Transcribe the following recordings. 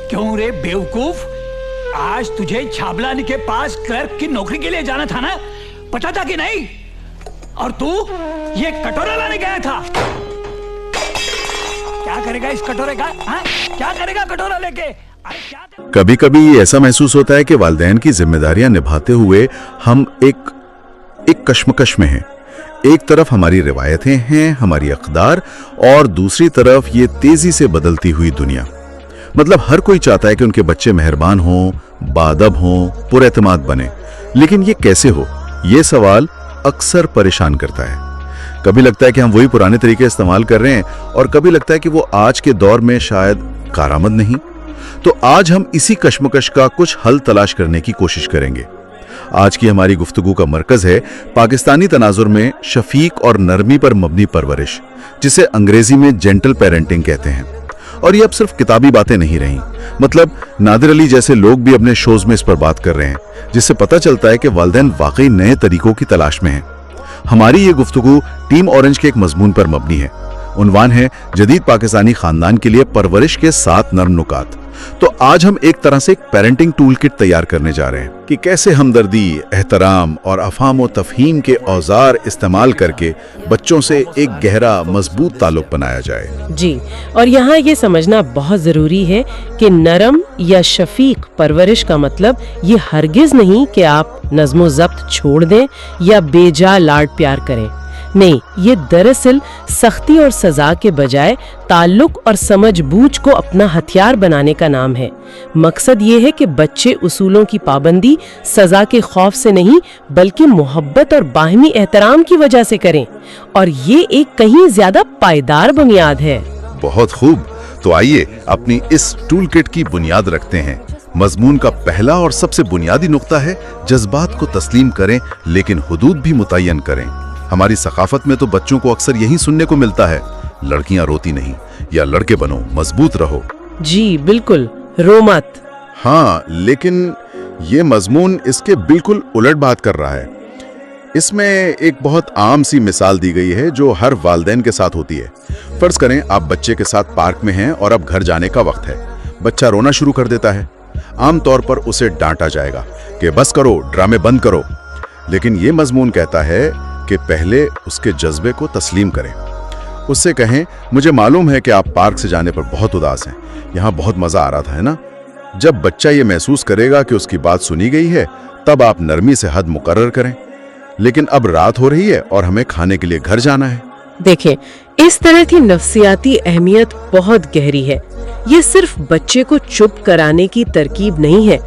क्यों रे बेवकूफ, आज तुझे छाबलानी के पास क्लर्क की नौकरी के लिए जाना था ना, पता था कि नहीं? और तू ये कटोरा लाने गया था। क्या करेगा इस कटोरे का? हाँ? क्या करेगा कटोरा लेके? कभी कभी ऐसा महसूस होता है कि वालिदैन की जिम्मेदारियां निभाते हुए हम एक कश्मकश में हैं। एक तरफ हमारी रिवायतें हैं, हमारी अक़दार, और दूसरी तरफ ये तेजी से बदलती हुई दुनिया। मतलब हर कोई चाहता है कि उनके बच्चे मेहरबान हों, बाअदब हों, पुरएतमाद बने, लेकिन ये कैसे हो, ये सवाल अक्सर परेशान करता है। कभी लगता है कि हम वही पुराने तरीके इस्तेमाल कर रहे हैं, और कभी लगता है कि वो आज के दौर में शायद कारआमद नहीं। तो आज हम इसी कश्मकश का कुछ हल तलाश करने की कोशिश करेंगे। आज की हमारी गुफ्तगू का मरकज है पाकिस्तानी तनाजुर में शफीक और नरमी पर मबनी परवरिश, जिसे अंग्रेजी में जेंटल पेरेंटिंग कहते हैं। और ये अब सिर्फ किताबी बातें नहीं रहीं, मतलब नादिर अली जैसे लोग भी अपने शोज में इस पर बात कर रहे हैं, जिससे पता चलता है कि वालिदैन वाकई नए तरीकों की तलाश में हैं। हमारी ये गुफ्तगू टीम ऑरेंज के एक मजमून पर मबनी है। उन्वान है जदीद पाकिस्तानी खानदान के लिए परवरिश के 7 नर्म नुकात। तो आज हम एक तरह से एक पेरेंटिंग टूल किट तैयार करने जा रहे हैं कि कैसे हमदर्दी, एहतराम और अफहाम व तफहीम के औजार इस्तेमाल करके बच्चों से एक गहरा मजबूत ताल्लुक बनाया जाए। जी, और यहाँ ये समझना बहुत जरूरी है कि नरम या शफीक परवरिश का मतलब ये हरगिज नहीं कि आप नज़्मो ज़ब्त छोड़ दें या बेजा लाड प्यार करें। नहीं, ये दरअसल सख्ती और सजा के बजाय ताल्लुक और समझबूझ को अपना हथियार बनाने का नाम है। मकसद ये है कि बच्चे उसूलों की पाबंदी सजा के खौफ से नहीं, बल्कि मोहब्बत और बाहमी एहतराम की वजह से करें, और ये एक कहीं ज्यादा पायदार बुनियाद है। बहुत खूब, तो आइए अपनी इस टूल किट की बुनियाद रखते हैं। मजमून का पहला और सबसे बुनियादी नुक्ता है जज्बात को तस्लीम करें, लेकिन हुदूद भी मुतय्यन करें। हमारी सकाफत में तो बच्चों को अक्सर यही सुनने को मिलता है, लड़कियां रोती नहीं, या लड़के बनो, मजबूत रहो। जी बिल्कुल, रो मत। हाँ, लेकिन ये मजमून इसके बिल्कुल उलट बात कर रहा है। इसमें एक बहुत आम सी मिसाल दी गई है जो हर वालिदैन के साथ होती है। फर्ज करें आप बच्चे के साथ पार्क में हैं और अब घर जाने का वक्त है। बच्चा रोना शुरू कर देता है। आमतौर पर उसे डांटा जाएगा कि बस करो, ड्रामे बंद करो। लेकिन ये मजमून कहता है कि पहले उसके जज्बे को तस्लीम करें। उससे कहें, मुझे मालूम है कि आप पार्क से जाने पर बहुत उदास हैं, यहाँ बहुत मजा आ रहा था, है ना? जब बच्चा ये महसूस करेगा कि उसकी बात सुनी गई है, तब आप नरमी से हद मुकर्रर करें। लेकिन अब रात हो रही है और हमें खाने के लिए घर जाना है। देखें, इस तरह की नफ्सियाती अहमियत बहुत गहरी है। ये सिर्फ बच्चे को चुप कराने की तरकीब नहीं है।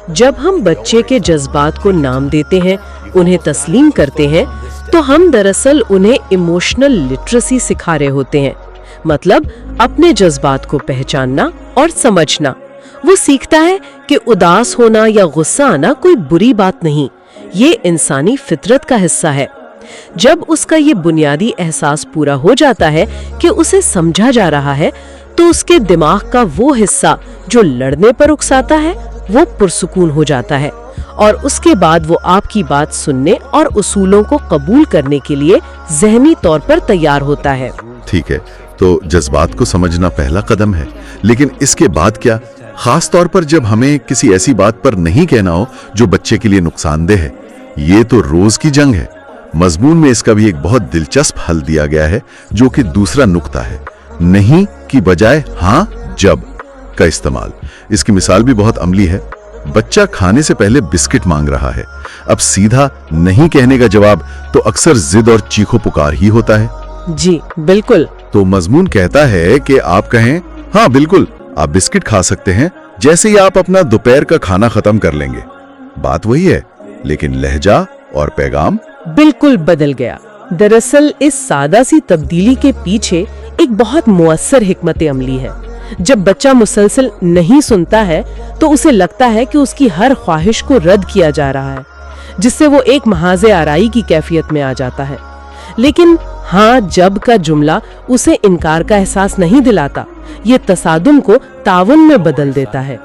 जब हम बच्चे के जज्बात को नाम देते हैं, उन्हें तस्लीम करते हैं, तो हम दरअसल उन्हें इमोशनल लिटरेसी सिखा रहे होते हैं। मतलब अपने जज्बात को पहचानना और समझना। वो सीखता है कि उदास होना या गुस्सा आना कोई बुरी बात नहीं, ये इंसानी फितरत का हिस्सा है। जब उसका ये बुनियादी एहसास पूरा हो जाता है कि उसे समझा जा रहा है, तो उसके दिमाग का वो हिस्सा जो लड़ने पर उकसाता है, वो पुरसुकून हो जाता है, और उसके बाद वो आपकी बात सुनने और उसूलों को कबूल करने के लिए ज़हनी तौर पर तैयार होता है। ठीक है, तो जज्बात को समझना पहला कदम है, लेकिन इसके बाद क्या? खास तौर पर जब हमें किसी ऐसी बात पर नहीं कहना हो जो बच्चे के लिए नुकसानदेह है। ये तो रोज की जंग है। मजमून में इसका भी एक बहुत दिलचस्प हल दिया गया है, जो कि दूसरा नुक्ता है, नहीं की बजाय हाँ जब का इस्तेमाल। इसकी मिसाल भी बहुत अमली है। बच्चा खाने से पहले बिस्किट मांग रहा है। अब सीधा नहीं कहने का जवाब तो अक्सर जिद और चीखो पुकार ही होता है। जी बिल्कुल। तो मजमून कहता है कि आप कहें, हाँ बिल्कुल, आप बिस्किट खा सकते हैं, जैसे ही आप अपना दोपहर का खाना खत्म कर लेंगे। बात वही है, लेकिन लहजा और पैगाम बिल्कुल बदल गया। दरअसल इस सादा सी तब्दीली के पीछे एक बहुत मुअस्सर हिकमत अमली है। जब बच्चा मुसलसल नहीं सुनता है, तो उसे लगता है कि उसकी हर ख्वाहिश को रद्द किया जा रहा है, जिससे वो एक महाज़े आराई की कैफियत में आ जाता है। लेकिन हाँ जब का जुमला उसे इनकार का एहसास नहीं दिलाता, ये तसादुम को तावन में बदल देता है,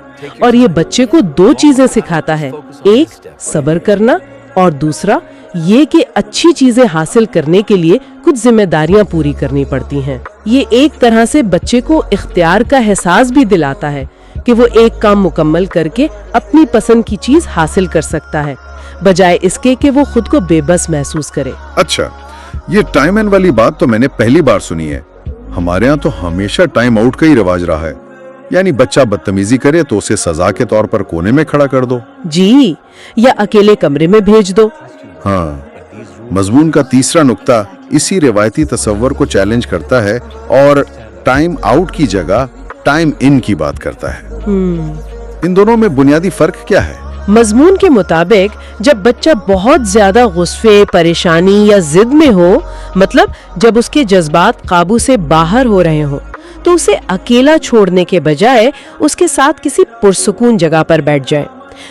और ये बच्चे को 2 चीजें सिखाता है। एक, सब्र करना, और दूसरा ये कि अच्छी चीजें हासिल करने के लिए कुछ जिम्मेदारियां पूरी करनी पड़ती हैं। ये एक तरह से बच्चे को इख्तियार का एहसास भी दिलाता है کہ وہ ایک काम मुकम्मल करके अपनी पसंद की चीज हासिल कर सकता है, बजाय इसके कि वो खुद को बेबस महसूस करे। अच्छा, ये टाइम एंड वाली बात तो मैंने पहली बार सुनी है। हमारे यहाँ तो हमेशा टाइम आउट का ही रिवाज रहा है, यानी बच्चा बदतमीजी करे तो उसे सजा के तौर पर कोने में खड़ा कर दो। जी, या अकेले कमरे में भेज दो। हाँ, मजमून का तीसरा नुक्ता इसी रिवायती तसव्वुर को चैलेंज करता है और टाइम आउट की जगह टाइम इन की बात करता है। इन दोनों में बुनियादी फर्क क्या है? मजमून के मुताबिक जब बच्चा बहुत ज्यादा गुस्से, परेशानी या जिद में हो, मतलब जब उसके जज्बात काबू से बाहर हो रहे हो, तो उसे अकेला छोड़ने के बजाय उसके साथ किसी पुरसुकून जगह पर बैठ जाएं।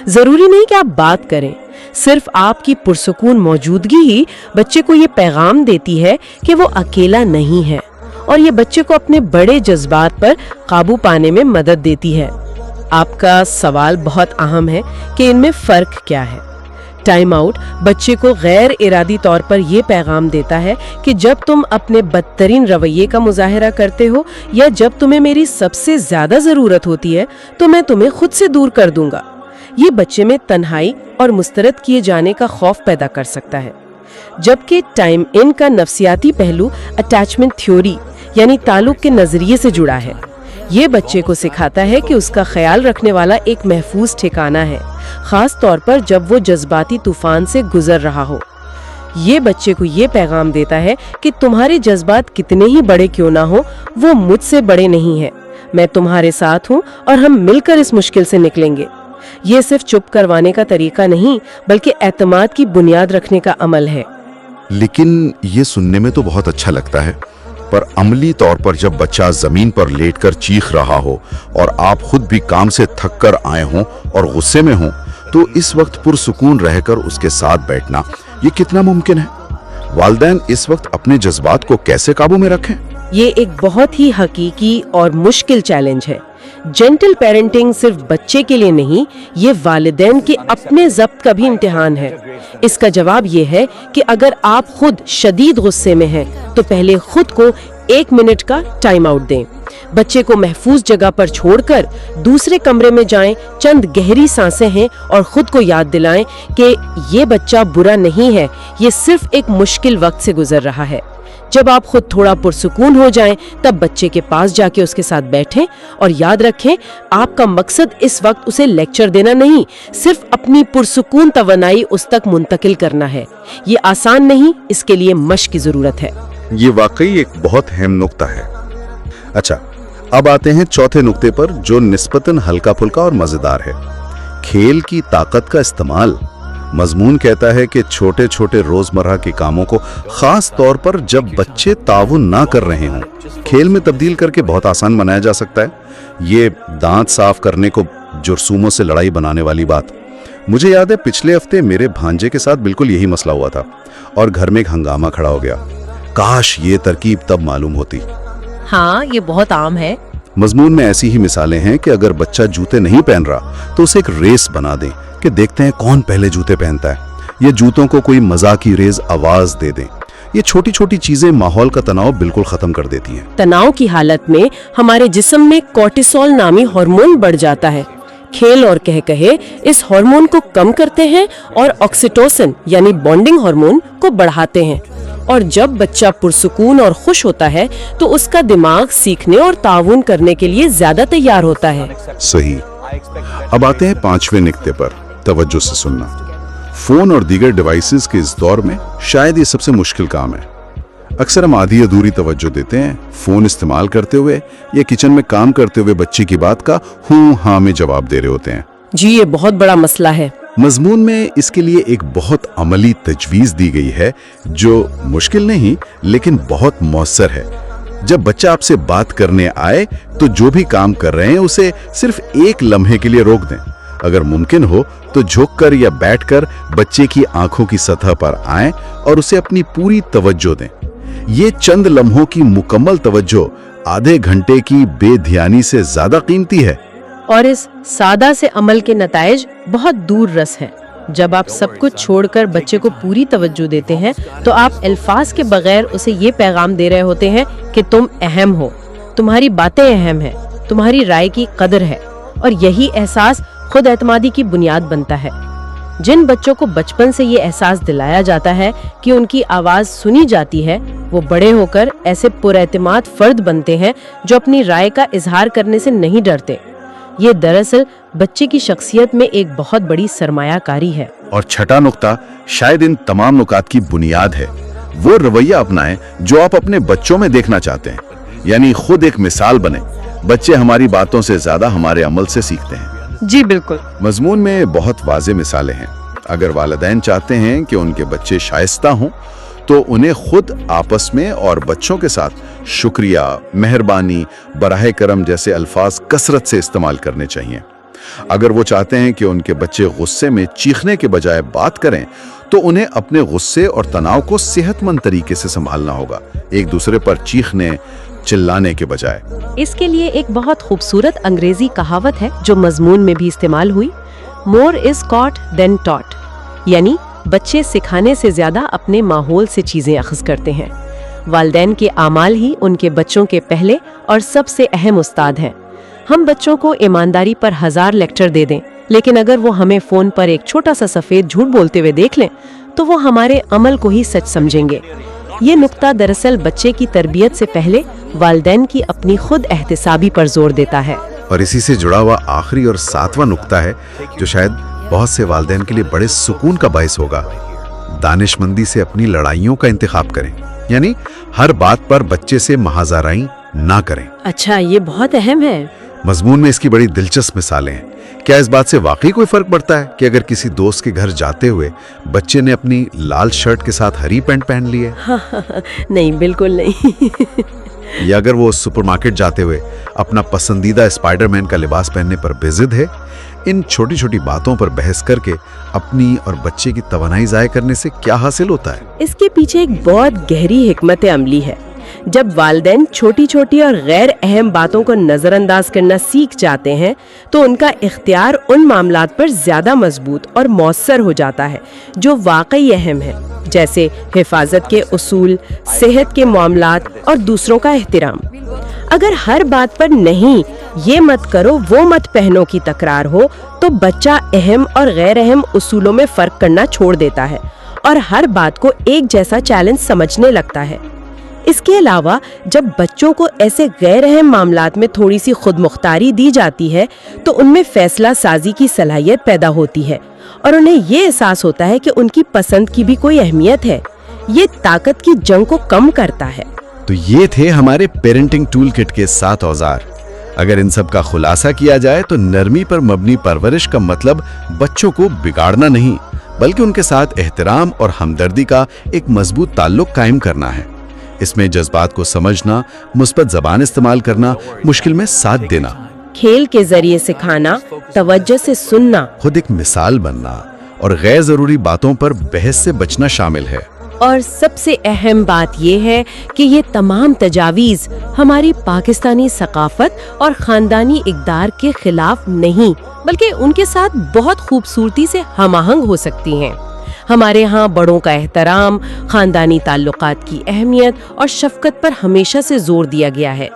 जरूरी नहीं कि आप बात करें, सिर्फ आपकी पुरसुकून मौजूदगी ही बच्चे को ये पैगाम देती है कि वो अकेला नहीं है, और ये बच्चे को अपने बड़े जज्बात पर काबू पाने में मदद देती है। आपका सवाल बहुत अहम है कि इनमें फर्क क्या है। टाइम आउट बच्चे को गैर इरादी तौर पर यह पैगाम देता है कि जब तुम अपने बदतरीन रवैये का मुजाहिरा करते हो या जब तुम्हें मेरी सबसे ज्यादा जरूरत होती है तो मैं तुम्हें खुद से दूर कर दूंगा। ये बच्चे में तन्हाई और मुस्तरद किए जाने का खौफ पैदा कर सकता है, जबकि टाइम इन का नफ्सियाती पहलू अटैचमेंट थ्योरी यानी ताल्लुक के नजरिए से जुड़ा है। ये बच्चे को सिखाता है कि उसका ख्याल रखने वाला एक महफूज ठिकाना है, खास तौर पर जब वो जज्बाती तूफान से गुजर रहा हो। ये बच्चे को ये पैगाम देता है कि तुम्हारे जज्बात कितने ही बड़े क्यों ना हो, वो मुझसे बड़े नहीं हैं। मैं तुम्हारे साथ हूँ और हम मिलकर इस मुश्किल से निकलेंगे। ये सिर्फ चुप करवाने का तरीका नहीं, बल्कि एतमाद की बुनियाद रखने का अमल है। लेकिन ये सुनने में तो बहुत अच्छा लगता है, पर अमली तौर पर जब बच्चा जमीन पर लेटकर चीख रहा हो और आप खुद भी काम से थक कर आए हों और गुस्से में हों, तो इस वक्त पुरसुकून रहकर उसके साथ बैठना ये कितना मुमकिन है? वालिदैन इस वक्त अपने जज्बात को कैसे काबू में रखें? ये एक बहुत ही हकीकी और मुश्किल चैलेंज है। जेंटल पेरेंटिंग सिर्फ बच्चे के लिए नहीं, ये वालिदैन के अपने ज़ब्त का भी इम्तिहान है। इसका जवाब ये है कि अगर आप खुद शदीद गुस्से में हैं, तो पहले खुद को 1 मिनट का टाइम आउट दें। बच्चे को महफूज जगह पर छोड़कर दूसरे कमरे में जाएं, चंद गहरी सांसें हैं और खुद को याद दिलाएं कि ये बच्चा बुरा नहीं है, ये सिर्फ एक मुश्किल वक्त से गुजर रहा है। जब आप खुद थोड़ा पुरसुकून हो जाएं, तब बच्चे के पास जाके उसके साथ बैठें और याद रखें, आपका मकसद इस वक्त उसे लेक्चर देना नहीं, सिर्फ अपनी पुरसुकून तवनाई उस तक मुंतकिल करना है। ये आसान नहीं, इसके लिए मश्क की जरूरत है। ये वाकई एक बहुत अहम नुक्ता है। अच्छा, अब आते हैं चौथे नुक्ते पर, जो निस्बतन हल्का फुल्का और मजेदार है, खेल की ताकत का इस्तेमाल। मजमून कहता है कि छोटे छोटे रोजमर्रा के कामों को, खास तौर पर जब बच्चे ताउन ना कर रहे हों, खेल में तब्दील करके बहुत आसान बनाया जा सकता है। ये दांत साफ करने को जुर्सूमों से लड़ाई बनाने वाली बात। मुझे याद है पिछले हफ्ते मेरे भांजे के साथ बिल्कुल यही मसला हुआ था और घर में एक हंगामा खड़ा हो गया। काश ये तरकीब तब मालूम होती। हाँ, ये बहुत आम है। मजमून में ऐसी ही मिसालें हैं कि अगर बच्चा जूते नहीं पहन रहा तो उसे एक रेस बना दें कि देखते हैं कौन पहले जूते पहनता है, या जूतों को कोई मजाकी रेज आवाज दे दें। ये छोटी छोटी चीजें माहौल का तनाव बिल्कुल खत्म कर देती हैं। तनाव की हालत में हमारे जिस्म में कोर्टिसोल नामी हार्मोन बढ़ जाता है। खेल और कह कहे इस हार्मोन को कम करते हैं और ऑक्सीटोसिन यानी बॉन्डिंग हार्मोन को बढ़ाते हैं। और जब बच्चा पुरसुकून और खुश होता है तो उसका दिमाग सीखने और ताउन करने के लिए ज्यादा तैयार होता है। सही। अब आते हैं 5वें नुक्ते पर, तवज्जो से सुनना। फोन और दीगर डिवाइसेस के इस दौर में शायद ये सबसे मुश्किल काम है। अक्सर हम आधी अधूरी तवज्जो देते हैं, फोन इस्तेमाल करते हुए या किचन में काम करते हुए बच्चे की बात का हूँ हाँ में जवाब दे रहे होते हैं। जी, ये बहुत बड़ा मसला है। मजमून में इसके लिए एक बहुत अमली तजवीज दी गई है, जो मुश्किल नहीं लेकिन बहुत मौसर है। जब बच्चा आपसे बात करने आए तो जो भी काम कर रहे हैं उसे सिर्फ 1 लम्हे के लिए रोक दें। अगर मुमकिन हो तो झुककर या बैठकर बच्चे की आंखों की सतह पर आएं और उसे अपनी पूरी तवज्जो दें। ये चंद लम्हों की मुकम्मल तवज्जो आधे घंटे की बेध्यानी से ज्यादा कीमती है। और इस सादा से अमल के नताइज बहुत दूर रस है। जब आप सब कुछ छोड़कर बच्चे को पूरी तवज्जो देते हैं तो आप अल्फाज के बगैर उसे ये पैगाम दे रहे होते हैं कि तुम अहम हो, तुम्हारी बातें अहम हैं, तुम्हारी राय की कदर है। और यही एहसास खुद एतमादी की बुनियाद बनता है। जिन बच्चों को बचपन से ये एहसास दिलाया जाता है कि उनकी आवाज सुनी जाती है, वो बड़े होकर ऐसे पुरएतमाद फर्द बनते हैं जो अपनी राय का इजहार करने से नहीं डरते। ये दरअसल बच्चे की शख्सियत में एक बहुत बड़ी सरमायाकारी है। और छठा नुक्ता शायद इन तमाम नुकात की बुनियाद है, वो रवैया अपनाएं जो आप अपने बच्चों में देखना चाहते हैं, यानी खुद एक मिसाल बने। बच्चे हमारी बातों से ज्यादा हमारे अमल से सीखते हैं। जी बिल्कुल। मजमून में बहुत वाज़ेह मिसालें हैं। अगर वालिदैन चाहते हैं कि उनके बच्चे शाइस्ता हों, तो उन्हें खुद आपस में और बच्चों के साथ शुक्रिया, मेहरबानी, बराह करम जैसे अल्फाज कसरत से इस्तेमाल करने चाहिए। अगर वो चाहते हैं कि उनके बच्चे गुस्से में चीखने के बजाय बात करें, तो उन्हें अपने गुस्से और तनाव को सेहतमंद तरीके से संभालना होगा, एक दूसरे पर चीखने चिल्लाने के बजाय। इसके लिए एक बहुत खूबसूरत अंग्रेजी कहावत है जो मजमून में भी इस्तेमाल हुई, more is caught then taught, यानी बच्चे सिखाने से ज्यादा अपने माहौल से चीजें अखज़ करते हैं। वालिदैन के आमाल ही उनके बच्चों के पहले और सबसे अहम उस्ताद हैं। हम बच्चों को ईमानदारी पर 1000 लेक्चर दे दें, लेकिन अगर वो हमें फोन पर एक छोटा सा सफेद झूठ बोलते हुए देख लें, तो वो हमारे अमल को ही सच समझेंगे। ये नुक्ता दरअसल बच्चे की तरबियत से पहले वालिदैन की अपनी खुद एहतिसाबी पर जोर देता है। और इसी से जुड़ा हुआ आखिरी और 7वां नुक्ता है जो शायद बहुत से वालिदैन के लिए बड़े सुकून का बाइस होगा। दानिशमंदी से अपनी लड़ाइयों का इंतखाब करें, यानी हर बात पर बच्चे से महाजाराई ना करें। अच्छा, ये बहुत अहम है। मजमून में इसकी बड़ी दिलचस्प मिसालें हैं। क्या इस बात से वाकई कोई फर्क पड़ता है कि अगर किसी दोस्त के घर जाते हुए बच्चे ने अपनी लाल शर्ट के साथ हरी पैंट पहन ली है? नहीं, बिल्कुल नहीं। या अगर वो सुपरमार्केट जाते हुए अपना पसंदीदा स्पाइडरमैन का लिबास पहनने पर बेजिद है? इन छोटी छोटी बातों पर बहस करके अपनी और बच्चे की तवानाई ज़ाया करने से क्या हासिल होता है? इसके पीछे एक बहुत गहरी हिकमत अमली है। जब वालिदैन छोटी छोटी और गैर अहम बातों को नजरअंदाज करना सीख जाते हैं, तो उनका इख्तियार उन मामलात पर ज्यादा मजबूत और मौसर हो जाता है जो वाकई अहम है, जैसे हिफाजत के उसूल, सेहत के मामलात और दूसरों का एहतराम। अगर हर बात पर नहीं, ये मत करो, वो मत पहनो की तकरार हो, तो बच्चा अहम और गैर अहम उसूलों में फर्क करना छोड़ देता है और हर बात को एक जैसा चैलेंज समझने लगता है। इसके अलावा जब बच्चों को ऐसे गैर अहम मामलात में थोड़ी सी खुद मुख्तारी दी जाती है, तो उनमें फैसला साजी की सलाहियत पैदा होती है और उन्हें ये एहसास होता है कि उनकी पसंद की भी कोई अहमियत है। ये ताकत की जंग को कम करता है। तो ये थे हमारे पेरेंटिंग टूल किट के 7 औजार। अगर इन सब का खुलासा किया जाए तो नरमी पर मबनी परवरिश का मतलब बच्चों को बिगाड़ना नहीं, बल्कि उनके साथ एहतराम और हमदर्दी का एक मजबूत ताल्लुक कायम करना है। इसमें जज्बात को समझना, मुस्बत जबान इस्तेमाल करना, मुश्किल में साथ देना, खेल के जरिए सिखाना, तवज्जो से सुनना, खुद एक मिसाल बनना और गैर जरूरी बातों पर बहस से बचना शामिल है। और सबसे अहम बात यह है कि ये तमाम तजावीज़ हमारी पाकिस्तानी सकाफत और खानदानी इक़दार के खिलाफ नहीं, बल्कि उनके साथ बहुत खूबसूरती से हमाहंग हो सकती हैं। हमारे यहाँ बड़ों का एहतराम, खानदानी ताल्लुकात की अहमियत और शफकत पर हमेशा से जोर दिया गया है।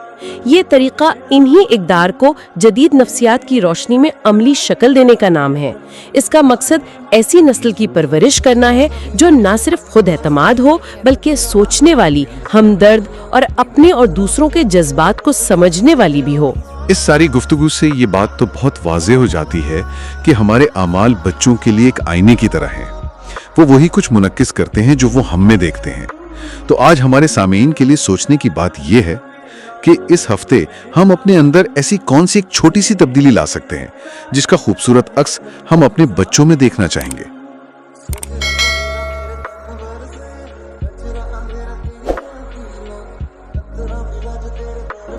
ये तरीका इन्हीं इक़दार को जदीद नफ्सियात की रोशनी में अमली शक्ल देने का नाम है। इसका मकसद ऐसी नस्ल की परवरिश करना है जो न सिर्फ खुद एतमाद हो, बल्कि सोचने वाली, हमदर्द और अपने और दूसरों के जज्बात को समझने वाली भी हो। इस सारी गुफ्तगू से ये बात तो बहुत वाज़ेह हो जाती है कि हमारे आमाल बच्चों के लिए एक आईने की तरह हैं। वो वही कुछ मुनक्किस करते हैं जो वो हम में देखते हैं। तो आज हमारे सामीन के लिए सोचने की बात यह है कि इस हफ्ते हम अपने अंदर ऐसी कौन सी एक छोटी सी तब्दीली ला सकते हैं जिसका खूबसूरत अक्स हम अपने बच्चों में देखना चाहेंगे।